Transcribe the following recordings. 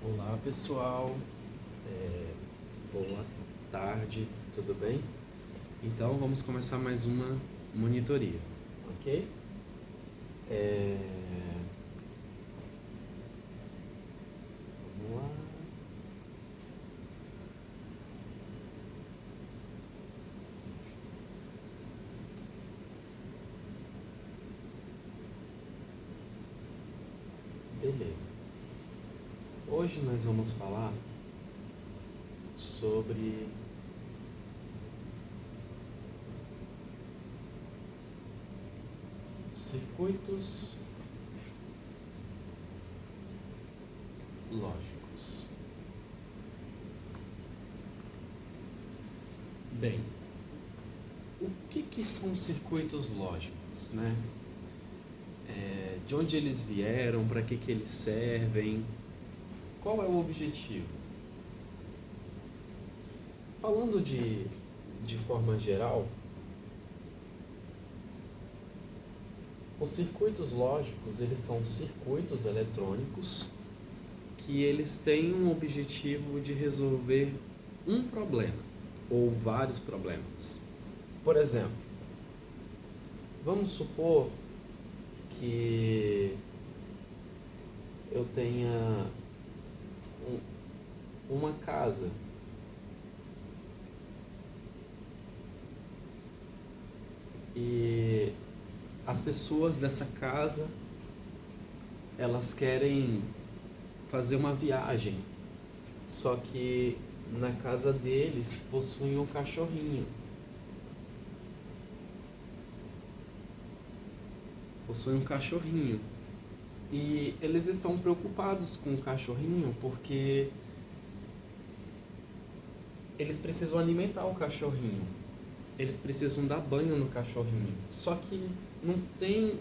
Olá pessoal, boa tarde, tudo bem? Então vamos começar mais uma monitoria, ok? Vamos lá. Beleza. Hoje nós vamos falar sobre circuitos lógicos. Bem, o que são circuitos lógicos, né? De onde eles vieram, para que eles servem, qual é o objetivo? Falando de forma geral, os circuitos lógicos, eles são circuitos eletrônicos que eles têm um objetivo de resolver um problema ou vários problemas. Por exemplo, vamos supor que eu tenha uma casa e as pessoas dessa casa elas querem fazer uma viagem, só que na casa deles possuem um cachorrinho. E eles estão preocupados com o cachorrinho porque eles precisam alimentar o cachorrinho. Eles precisam dar banho no cachorrinho. Só que não tem.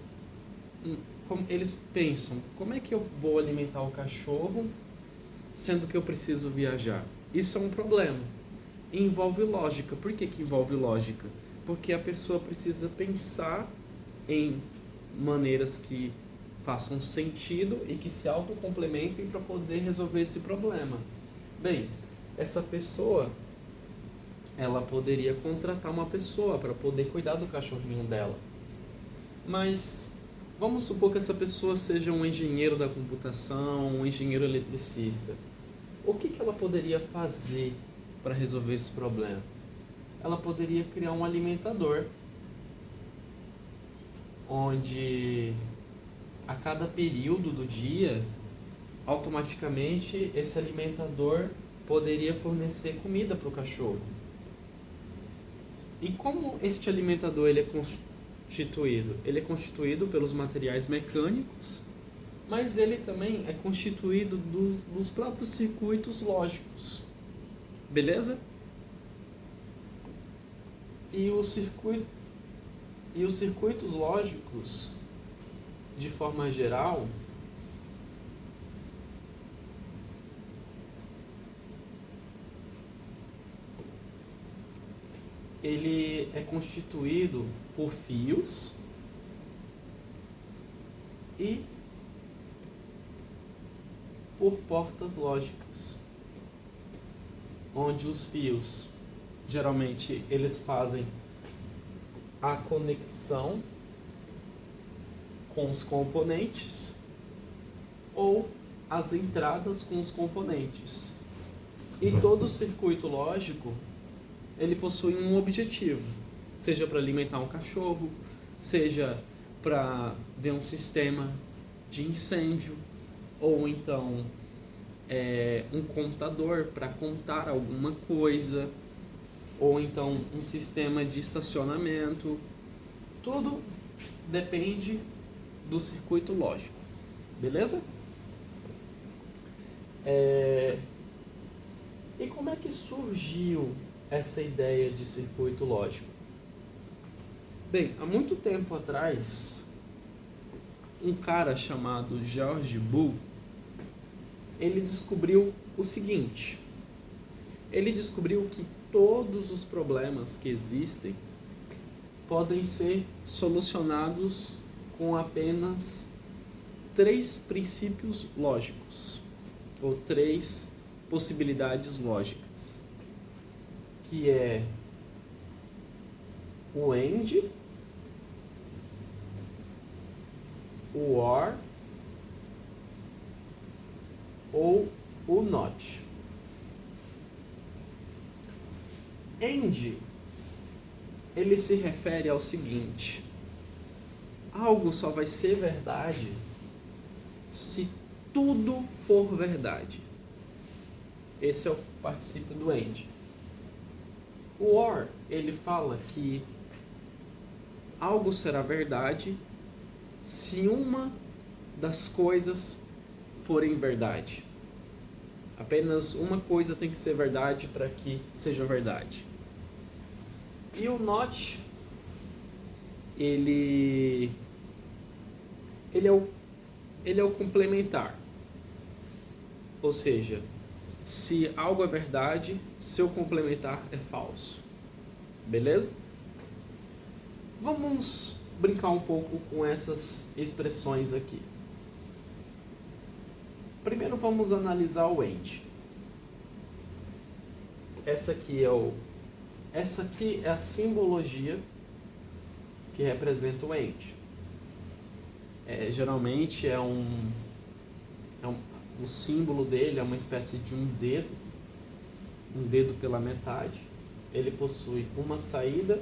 Eles pensam, como é que eu vou alimentar o cachorro sendo que eu preciso viajar? Isso é um problema. E envolve lógica. Por que envolve lógica? Porque a pessoa precisa pensar em maneiras que façam sentido e que se autocomplementem para poder resolver esse problema. Bem, essa pessoa ela poderia contratar uma pessoa para poder cuidar do cachorrinho dela. Mas vamos supor que essa pessoa seja um engenheiro da computação, um engenheiro eletricista. O que ela poderia fazer para resolver esse problema? Ela poderia criar um alimentador, onde a cada período do dia, automaticamente esse alimentador poderia fornecer comida para o cachorro. E como este alimentador ele é constituído? Ele é constituído pelos materiais mecânicos, mas ele também é constituído dos próprios circuitos lógicos. Beleza? E os circuitos lógicos, de forma geral, ele é constituído por fios e por portas lógicas, onde os fios geralmente eles fazem a conexão com os componentes ou as entradas com os componentes. E todo circuito lógico ele possui um objetivo, seja para alimentar um cachorro, seja para ver um sistema de incêndio, ou então um contador para contar alguma coisa, ou então um sistema de estacionamento. Tudo depende do circuito lógico, beleza? E como é que surgiu essa ideia de circuito lógico? Bem, há muito tempo atrás, um cara chamado George Boole, ele descobriu o seguinte: ele descobriu que todos os problemas que existem podem ser solucionados com apenas 3 princípios lógicos. ou 3 possibilidades lógicas, que é o AND, o OR ou o NOT. AND, ele se refere ao seguinte: algo só vai ser verdade se tudo for verdade. Esse é o particípio do AND. O OR, ele fala que algo será verdade se uma das coisas forem verdade. Apenas uma coisa tem que ser verdade para que seja verdade. E o NOT, ele é o complementar. Ou seja, se algo é verdade, seu complementar é falso. Beleza? Vamos brincar um pouco com essas expressões aqui. Primeiro vamos analisar o AND. Essa aqui é a simbologia que representa o AND. Geralmente o símbolo dele é uma espécie de um dedo pela metade. Ele possui uma saída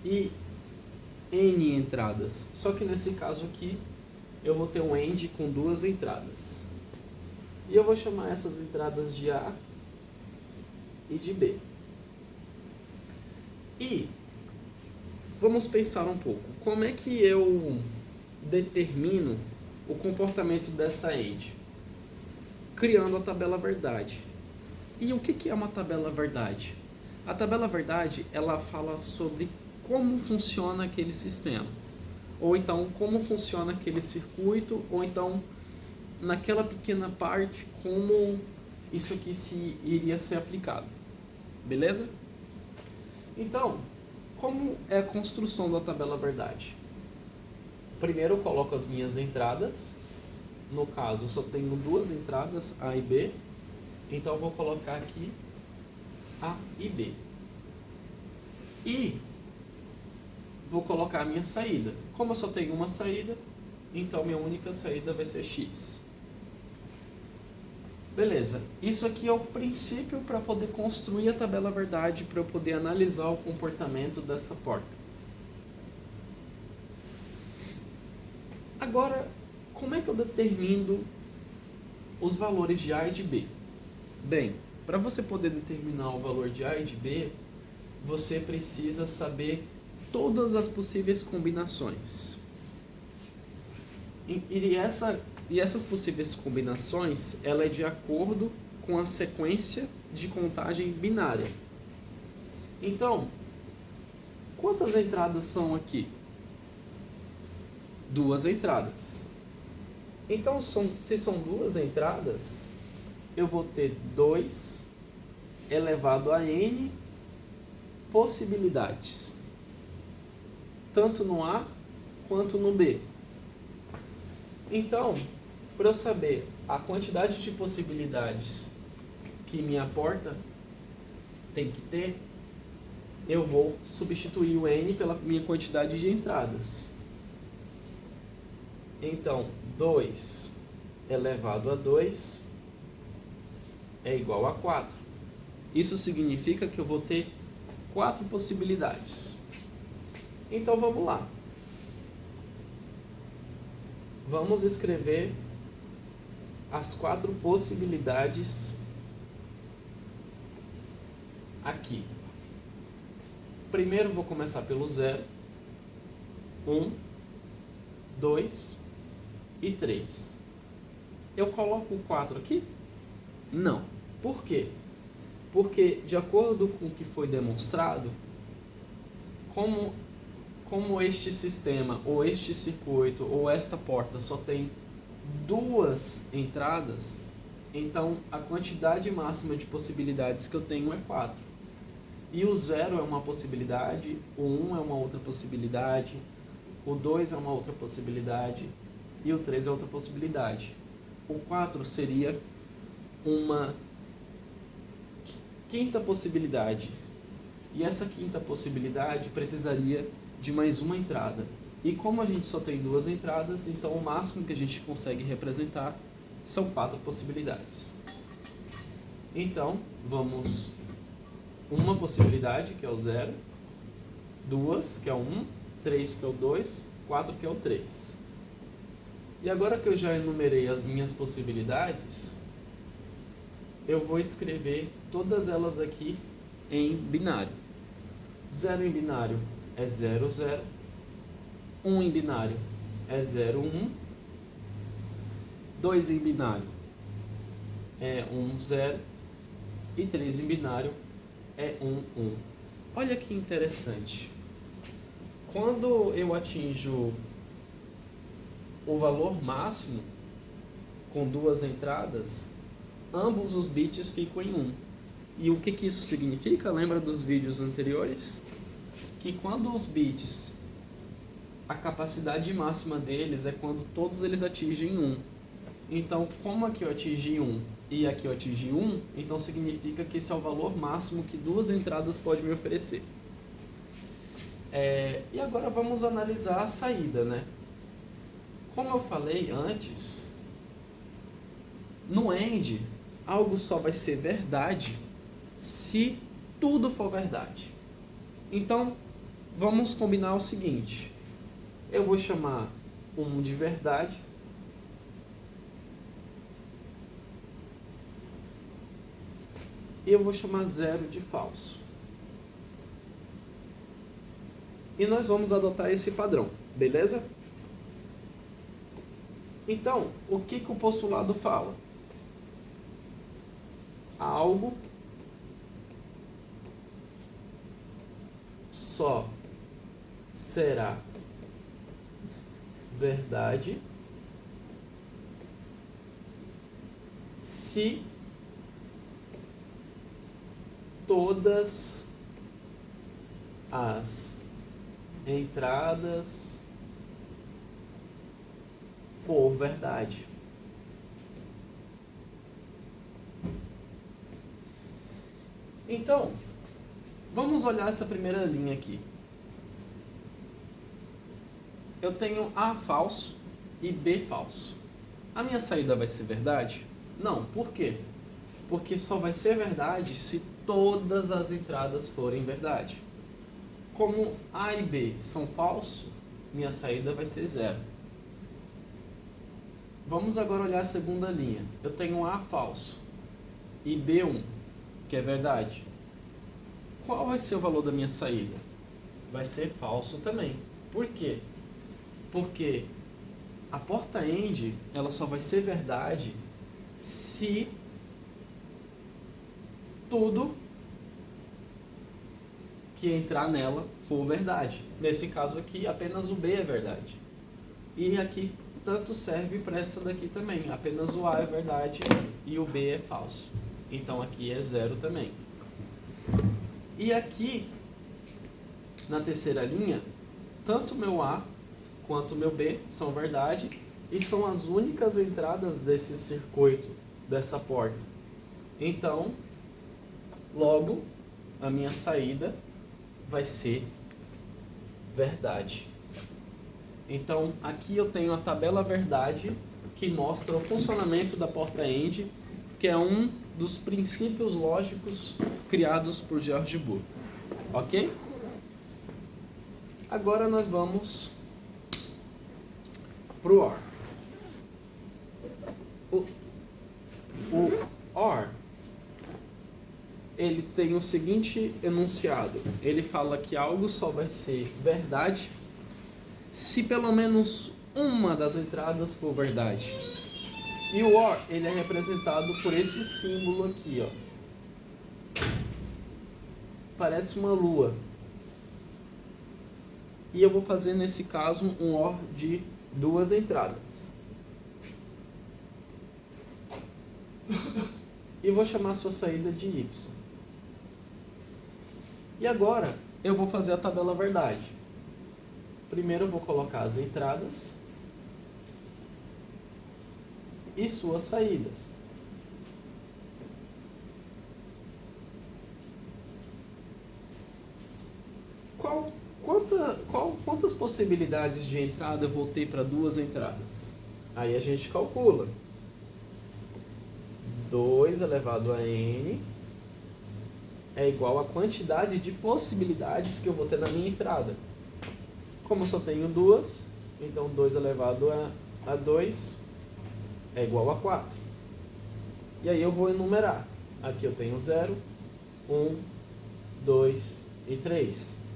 e N entradas. Só que nesse caso aqui eu vou ter um AND com 2 entradas. E eu vou chamar essas entradas de A e de B. E vamos pensar um pouco. Como é que eu determino o comportamento dessa AND? Criando a tabela verdade. E o que é uma tabela verdade? A tabela verdade, ela fala sobre como funciona aquele sistema. Ou então, como funciona aquele circuito, ou então, naquela pequena parte, como isso aqui iria ser aplicado. Beleza? Então, como é a construção da tabela verdade? Primeiro eu coloco as minhas entradas. No caso, eu só tenho 2 entradas, A e B. Então eu vou colocar aqui A e B. E vou colocar a minha saída. Como eu só tenho uma saída, então minha única saída vai ser X. Beleza, isso aqui é o princípio para poder construir a tabela verdade, para eu poder analisar o comportamento dessa porta. Agora, como é que eu determino os valores de A e de B? Bem, para você poder determinar o valor de A e de B, você precisa saber todas as possíveis combinações. E essas possíveis combinações, ela é de acordo com a sequência de contagem binária. Então, quantas entradas são aqui? 2 entradas. Então, se são 2 entradas, eu vou ter 2 elevado a n possibilidades, tanto no A quanto no B. Então, para eu saber a quantidade de possibilidades que minha porta tem que ter, eu vou substituir o n pela minha quantidade de entradas. Então, 2 elevado a 2 é igual a 4. Isso significa que eu vou ter 4 possibilidades. Então, vamos lá. Vamos escrever as 4 possibilidades aqui. Primeiro, vou começar pelo 0. 1, 2 e 3. Eu coloco o 4 aqui? Não. Por quê? Porque, de acordo com o que foi demonstrado, como este sistema, ou este circuito, ou esta porta só tem 2 entradas, então a quantidade máxima de possibilidades que eu tenho é 4. E o 0 é uma possibilidade, o 1 é uma outra possibilidade, o 2 é uma outra possibilidade e o 3 é outra possibilidade. o 4 seria uma quinta possibilidade. E essa quinta possibilidade precisaria de mais uma entrada. E como a gente só tem duas entradas, então o máximo que a gente consegue representar são 4 possibilidades. Então, vamos... uma possibilidade, que é o 0, 2, que é o 1, 3, que é o 2, 4, que é o 3. E agora que eu já enumerei as minhas possibilidades, eu vou escrever todas elas aqui em binário. 0 em binário é 0, 0. 1 em binário é 0, 1. 2 em binário é 1, 0. E 3 em binário é 1, 1. Olha que interessante. Quando eu atinjo o valor máximo com duas entradas, ambos os bits ficam em 1. E o que isso significa? Lembra dos vídeos anteriores? Que quando os bits, a capacidade máxima deles é quando todos eles atingem 1. Então, como aqui eu atingi 1 e aqui eu atingi 1, então significa que esse é o valor máximo que duas entradas podem me oferecer. E agora vamos analisar a saída, né? Como eu falei antes, no AND, algo só vai ser verdade se tudo for verdade. Então, vamos combinar o seguinte. Eu vou chamar 1 de verdade. E eu vou chamar 0 de falso. E nós vamos adotar esse padrão, beleza? Então, o que o postulado fala? Algo só será verdade se todas as entradas for verdade. Então, vamos olhar essa primeira linha aqui. Eu tenho A falso e B falso. A minha saída vai ser verdade? Não. Por quê? Porque só vai ser verdade se todas as entradas forem verdade. Como A e B são falsos, minha saída vai ser 0. Vamos agora olhar a segunda linha. Eu tenho A falso e B1, que é verdade. Qual vai ser o valor da minha saída? Vai ser falso também. Por quê? Porque a porta AND, ela só vai ser verdade se tudo que entrar nela for verdade. Nesse caso aqui, apenas o B é verdade. E aqui tanto serve para essa daqui também. Apenas o A é verdade e o B é falso. Então aqui é 0 também. E aqui, na terceira linha, tanto o meu A quanto o meu B são verdade e são as únicas entradas desse circuito, dessa porta. Então, logo, a minha saída vai ser verdade. Então, aqui eu tenho a tabela verdade que mostra o funcionamento da porta AND, que é um dos princípios lógicos criados por George Boole. Ok? Agora nós vamos para o OR. O OR, ele tem o seguinte enunciado. Ele fala que algo só vai ser verdade se pelo menos uma das entradas for verdade. E o OR, ele é representado por esse símbolo aqui, ó. Parece uma lua. E eu vou fazer, nesse caso, um OR de duas entradas. E vou chamar a sua saída de Y. E agora, eu vou fazer a tabela verdade. Primeiro eu vou colocar as entradas. e sua saída. Quantas possibilidades de entrada eu vou ter para duas entradas? Aí a gente calcula. 2 elevado a n é igual à quantidade de possibilidades que eu vou ter na minha entrada. Como eu só tenho duas, então 2 elevado a 2 é igual a 4. E aí eu vou enumerar. Aqui eu tenho 0, 1, 2 e 3.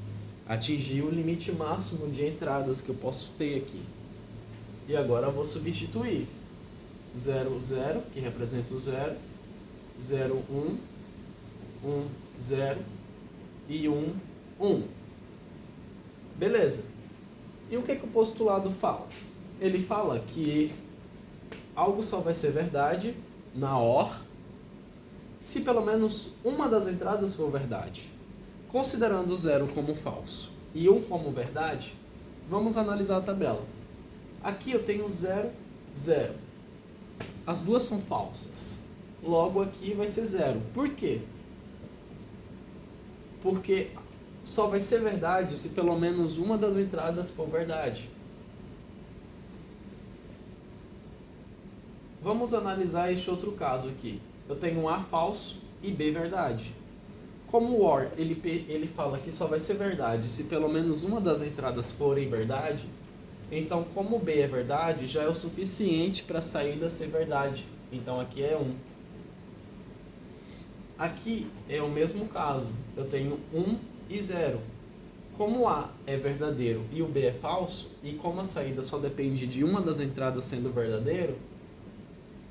Atingi o limite máximo de entradas que eu posso ter aqui. E agora eu vou substituir. 0, 0, que representa o 0. 0, 1, 1, 0 e 1, 1. Beleza. E o que o postulado fala? Ele fala que algo só vai ser verdade na OR se pelo menos uma das entradas for verdade. Considerando 0 como falso e 1 como verdade, vamos analisar a tabela. Aqui eu tenho 0, 0. As duas são falsas. Logo aqui vai ser 0. Por quê? Porque só vai ser verdade se pelo menos uma das entradas for verdade. Vamos analisar este outro caso aqui. Eu tenho um A falso e B verdade. Como o OR ele fala que só vai ser verdade se pelo menos uma das entradas forem verdade, então como B é verdade, já é o suficiente para a saída ser verdade. Então aqui é 1. Aqui é o mesmo caso. Eu tenho 1 e 0. Como A é verdadeiro e o B é falso, e como a saída só depende de uma das entradas sendo verdadeiro,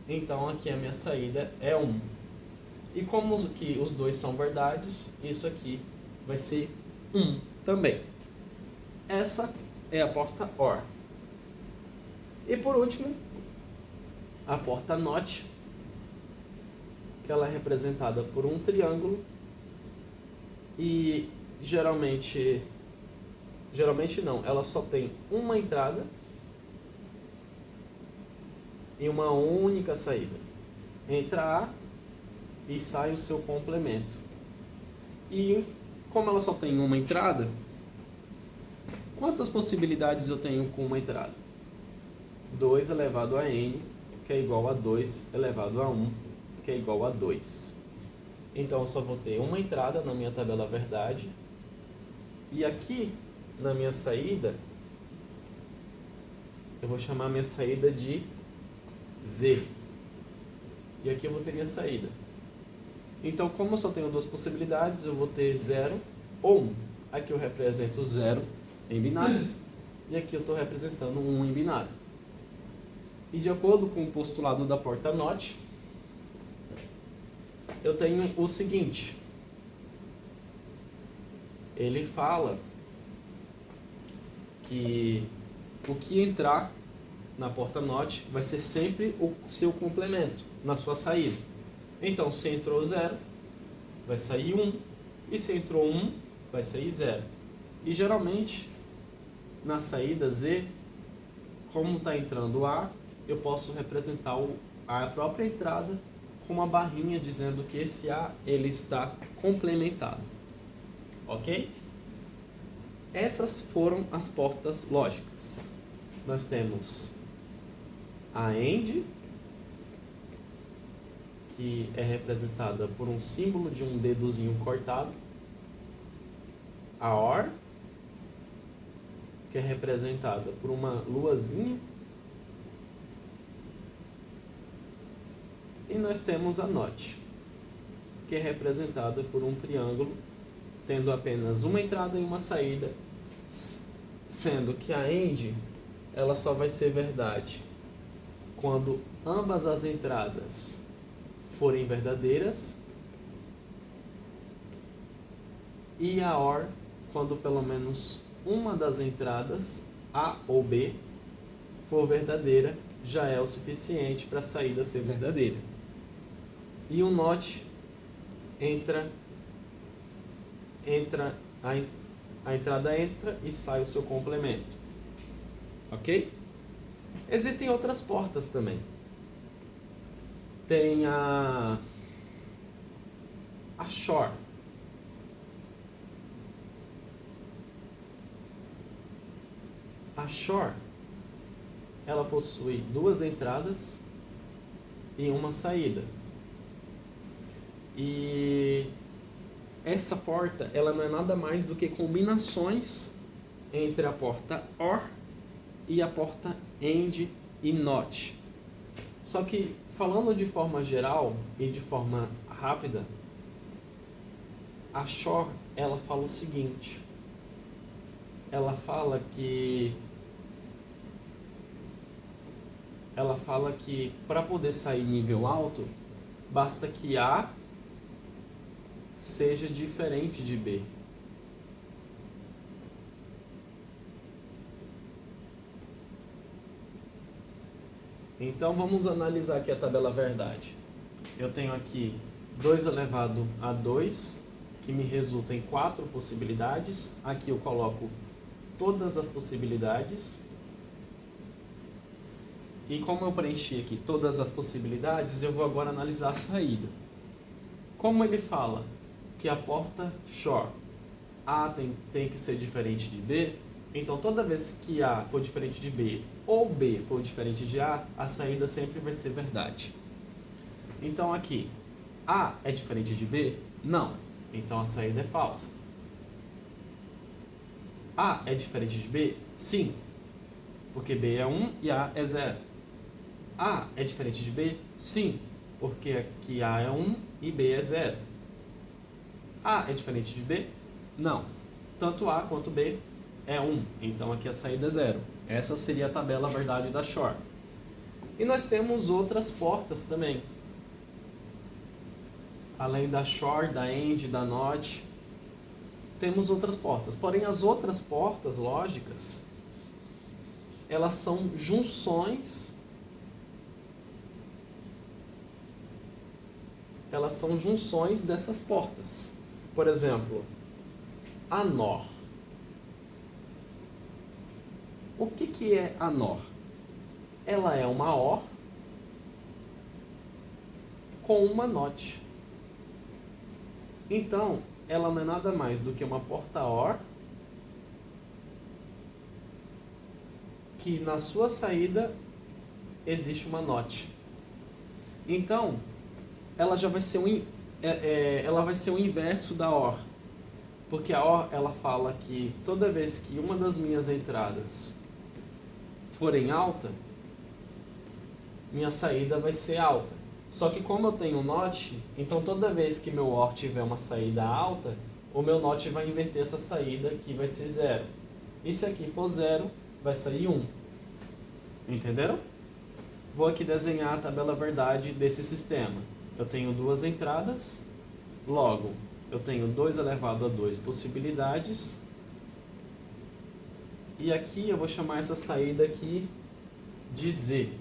então aqui a minha saída é 1. E como que os dois são verdades, isso aqui vai ser 1 também. Essa é a porta OR. E por último, a porta NOT, que ela é representada por um triângulo e geralmente não, ela só tem uma entrada e uma única saída. Entra A e sai o seu complemento. E como ela só tem uma entrada, quantas possibilidades eu tenho com uma entrada? 2 elevado a n, que é igual a 2 elevado a 1, que é igual a 2. Então eu só vou ter uma entrada na minha tabela verdade. E aqui, na minha saída, eu vou chamar minha saída de Z. E aqui eu vou ter minha saída. Então, como eu só tenho duas possibilidades, eu vou ter 0 ou 1. Aqui eu represento 0 em binário e aqui eu estou representando 1 em binário. E de acordo com o postulado da porta NOT, eu tenho o seguinte. Ele fala que o que entrar na porta NOT vai ser sempre o seu complemento na sua saída. Então, se entrou 0, vai sair 1. E se entrou 1, vai sair 0. E geralmente, na saída Z, como está entrando A, eu posso representar a própria entrada com uma barrinha dizendo que esse A ele está complementado. Ok? Essas foram as portas lógicas. Nós temos a AND, que é representada por um símbolo de um dedozinho cortado. A OR, que é representada por uma luazinha. E nós temos a NOT, que é representada por um triângulo, tendo apenas uma entrada e uma saída, sendo que a AND ela só vai ser verdade quando ambas as entradas forem verdadeiras, e a OR quando pelo menos uma das entradas, A ou B, for verdadeira, já é o suficiente para a saída ser verdadeira. E o NOT a entrada entra e sai o seu complemento. Ok? Existem outras portas também. tem a shore. A shore, ela possui 2 entradas e uma saída. E essa porta, ela não é nada mais do que combinações entre a porta OR e a porta AND e NOT. Só que, falando de forma geral e de forma rápida, a shore, ela fala o seguinte. Ela fala que para poder sair nível alto, basta que A seja diferente de B. Então vamos analisar aqui a tabela verdade. Eu tenho aqui 2 elevado a 2, que me resulta em 4 possibilidades. Aqui eu coloco todas as possibilidades. E como eu preenchi aqui todas as possibilidades, eu vou agora analisar a saída. Como ele fala que a porta shore A tem que ser diferente de B, então toda vez que A for diferente de B ou B for diferente de A saída sempre vai ser verdade. Então aqui, A é diferente de B? Não. Então a saída é falsa. A é diferente de B? Sim. Porque B é 1 e A é 0. A é diferente de B? Sim. Porque aqui A é 1 e B é 0. A é diferente de B? Não. Tanto A quanto B é 1. Então aqui a saída é 0. Essa seria a tabela verdade da shore. E nós temos outras portas também. Além da shore, da AND, da NOT, temos outras portas. Porém, as outras portas lógicas, elas são junções. Elas são junções dessas portas. Por exemplo, a NOR. O que é a NOR? Ela é uma OR com uma NOT. Então, ela não é nada mais do que uma porta OR que na sua saída existe uma NOT. Então, ela já vai ser ela vai ser o inverso da OR. Porque a OR, ela fala que toda vez que uma das minhas entradas forem alta, minha saída vai ser alta. Só que como eu tenho NOT, então toda vez que meu OR tiver uma saída alta, o meu NOT vai inverter essa saída, que vai ser 0. E se aqui for 0, vai sair 1. Entenderam? Vou aqui desenhar a tabela verdade desse sistema. Eu tenho 2 entradas, logo eu tenho 2 elevado a 2 possibilidades. E aqui eu vou chamar essa saída aqui de Z.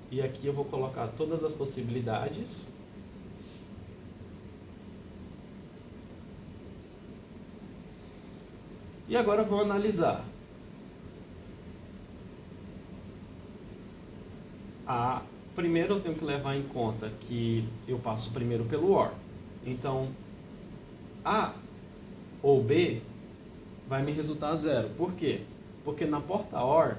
E aqui eu vou colocar todas as possibilidades. E agora eu vou analisar. Primeiro eu tenho que levar em conta que eu passo primeiro pelo OR. Então, A ou B vai me resultar 0. Por quê? Porque na porta OR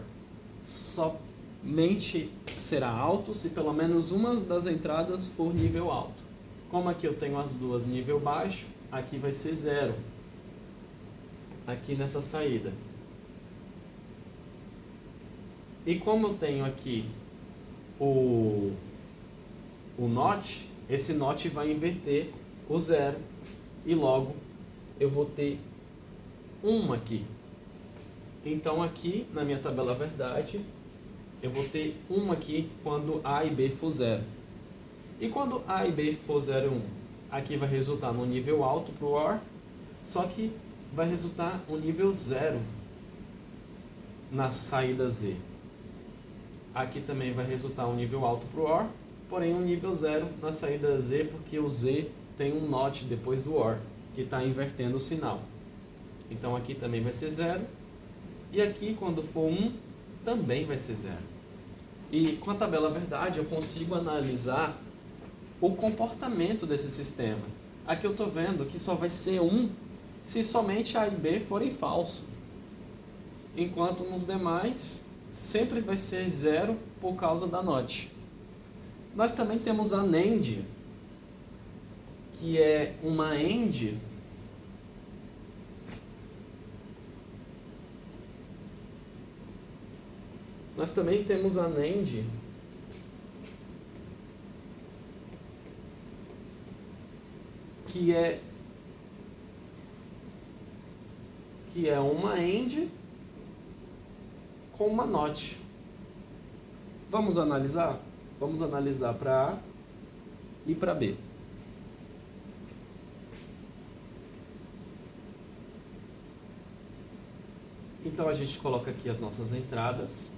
somente será alto se pelo menos uma das entradas for nível alto. Como aqui eu tenho as duas nível baixo, aqui vai ser 0. Aqui nessa saída. E como eu tenho aqui o NOT, esse NOT vai inverter o 0 e logo eu vou ter 1 aqui. Então aqui na minha tabela verdade eu vou ter 1 aqui quando A e B for 0. E quando A e B for 0 e 1, aqui vai resultar no nível alto para o OR, só que vai resultar um nível 0 na saída Z. Aqui também vai resultar um nível alto para o OR, porém um nível 0 na saída Z, porque o Z tem um NOT depois do OR, que está invertendo o sinal. Então aqui também vai ser 0, e aqui quando for 1, também vai ser 0. E com a tabela verdade eu consigo analisar o comportamento desse sistema. Aqui eu estou vendo que só vai ser 1 se somente A e B forem falso. Enquanto nos demais sempre vai ser 0 por causa da NOT. Nós também temos a NAND, que é uma AND Nós também temos a NAND, que é uma AND com uma NOT. Vamos analisar? Vamos analisar para A e para B. Então a gente coloca aqui as nossas entradas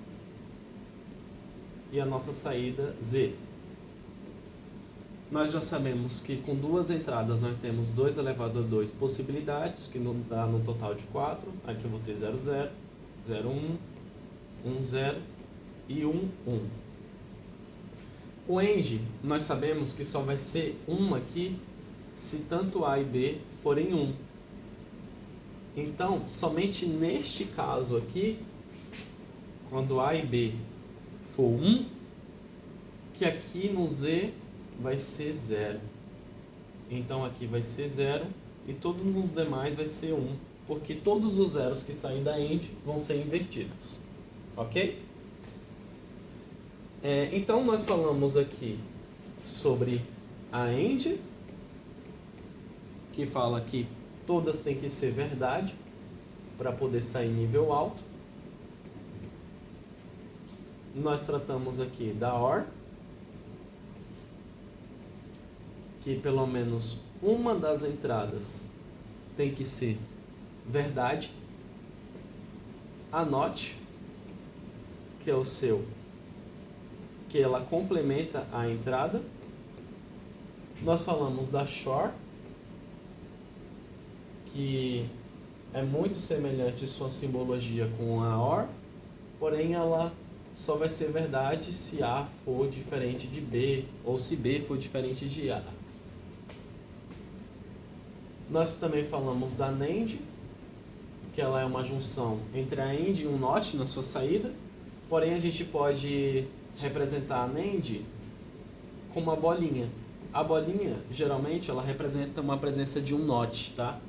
e a nossa saída Z. Nós já sabemos que com duas entradas nós temos 2 elevado a 2 possibilidades, que dá no total de 4. Aqui eu vou ter 0, 0, 0, 1, 1, 0 e 1, 1. O AND, nós sabemos que só vai ser 1 aqui se tanto A e B forem 1. Então, somente neste caso aqui, quando A e B for 1, que aqui no Z vai ser 0. Então aqui vai ser 0 e todos os demais vai ser 1, porque todos os zeros que saem da AND vão ser invertidos. Ok? Então nós falamos aqui sobre a AND, que fala que todas têm que ser verdade para poder sair nível alto. Nós tratamos aqui da OR, que pelo menos uma das entradas tem que ser verdade. A NOT, que é o seu, que ela complementa a entrada. Nós falamos da SHOR, que é muito semelhante sua simbologia com a OR, porém ela só vai ser verdade se A for diferente de B ou se B for diferente de A. Nós também falamos da NAND, que ela é uma junção entre a AND e um NOT na sua saída, porém a gente pode representar a NAND com uma bolinha. A bolinha, geralmente, ela representa uma presença de um NOT, tá?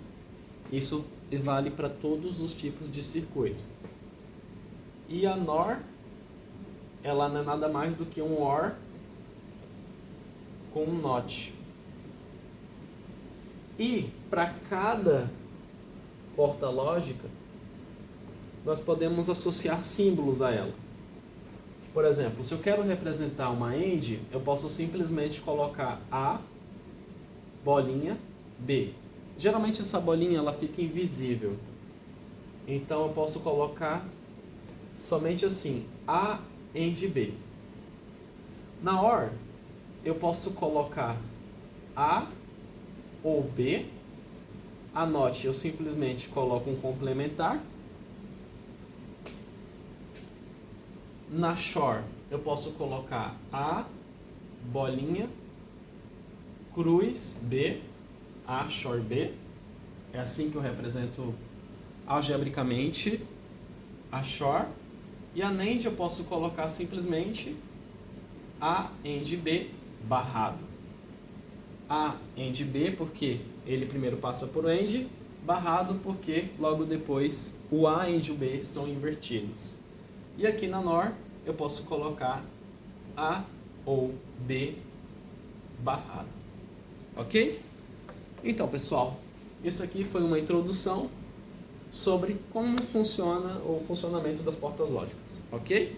Isso vale para todos os tipos de circuito. E a NOR, ela não é nada mais do que um OR com um NOT. E para cada porta lógica, nós podemos associar símbolos a ela. Por exemplo, se eu quero representar uma AND, eu posso simplesmente colocar A, bolinha, B. Geralmente essa bolinha ela fica invisível. Então eu posso colocar somente assim, A, AND, B. Na OR, eu posso colocar A ou B. A NOT eu simplesmente coloco um complementar. Na SHOR eu posso colocar A, bolinha, cruz, B, A, SHOR, B. É assim que eu represento algebricamente a SHOR. E a NAND eu posso colocar simplesmente A, AND, B, barrado. A, AND, B, porque ele primeiro passa por AND, barrado porque logo depois o A, AND e o B são invertidos. E aqui na NOR eu posso colocar A ou B barrado. Ok? Então, pessoal, isso aqui foi uma introdução sobre como funciona o funcionamento das portas lógicas. Ok?